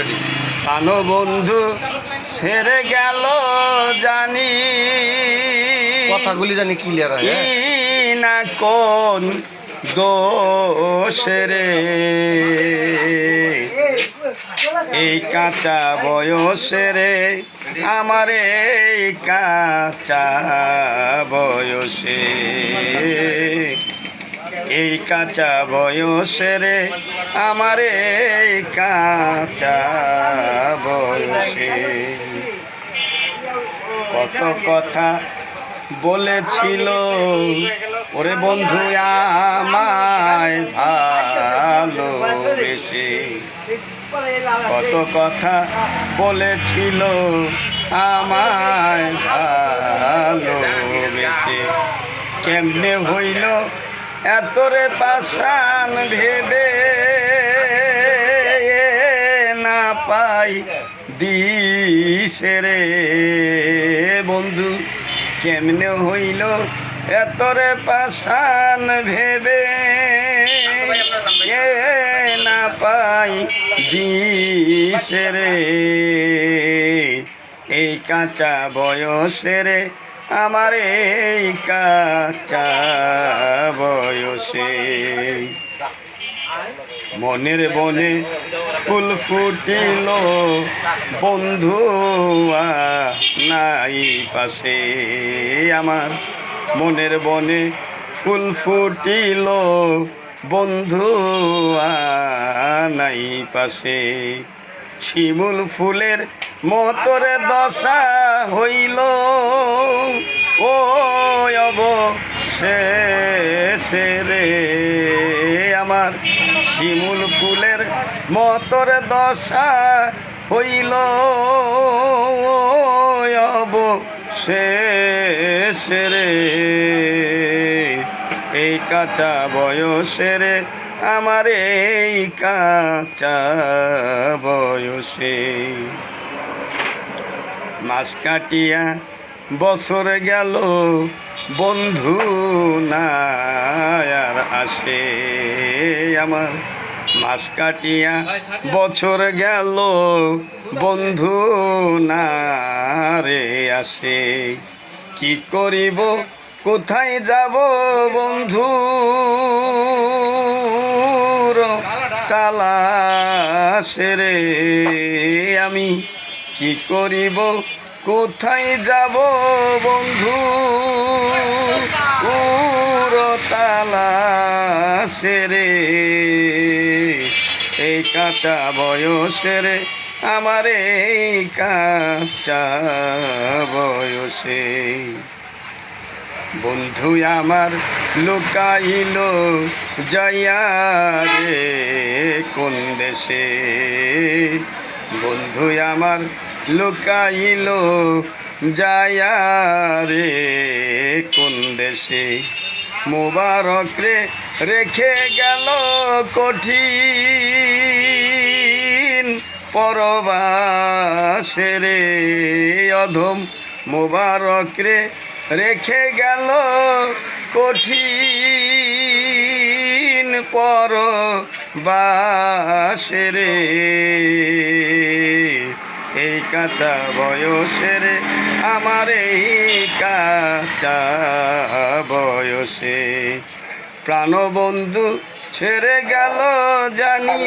Ready. প্রাণ বন্ধু ছেড়ে গেল জানি, কথাগুলি জানি ক্লিয়ার হয়। না কোন দোষেরে এই কাঁচা বয়সেরে, আমার এই কাঁচা বয়সে, এই কাঁচা বয়সেরে, আমার এই কাঁচা বয়সে কত কথা বলেছিল ওরে বন্ধু আমায় ভালোবেসে, কত কথা বলেছিল আমায় ভালোবেসে, কেমনে হইল এতরে পাষাণ ভেবে না পাই দিশেরে বন্ধু, কেমনে হইল এতরে পাষাণ ভেবে না পাই দিশেরে এই কাঁচা বয়সেরে, আমার এই কাঁচা বয়সে মনের বনে ফুল ফুটিল বন্ধু নাই পাশে, আমার মনের বনে ফুল ফুটিল বন্ধু নাই পাশে, শিমুল ফুলের মতরে দশা হইল ও অবশেষে রে, আমার শিমুল ফুলের মতরে দশা হইল অবশেষে রে এই কাঁচা বয়সেরে, আমার এই কাঁচা বয়সে মাস কাটিয়া বছর গেল বন্ধু না আর আসে, আমার মাস কাটিয়া বছর গেল বন্ধু না রে আসে, কি করিব কোথায় যাব বন্ধু তালাশে রে, আমি কি করিব কোথায় যাব বন্ধু তালাশে রে এই কাঁচা বয়সেরে, আমার এই কাঁচা বয়সে বন্ধু আমার লুকাইল যাইয়া রে কোন দেশে, বন্ধু আমার লুকাইল যাইয়া রে কোন দেশে, মোবারক রে রেখে গেল কঠিন পরবাসে রে, অধম মোবারক রে রেখে গেল কঠিন পরবাসে রে এই কাঁচা বয়সেরে, আমার এই কাঁচা বয়সে প্রাণবন্ধু ছেড়ে গেল জানি।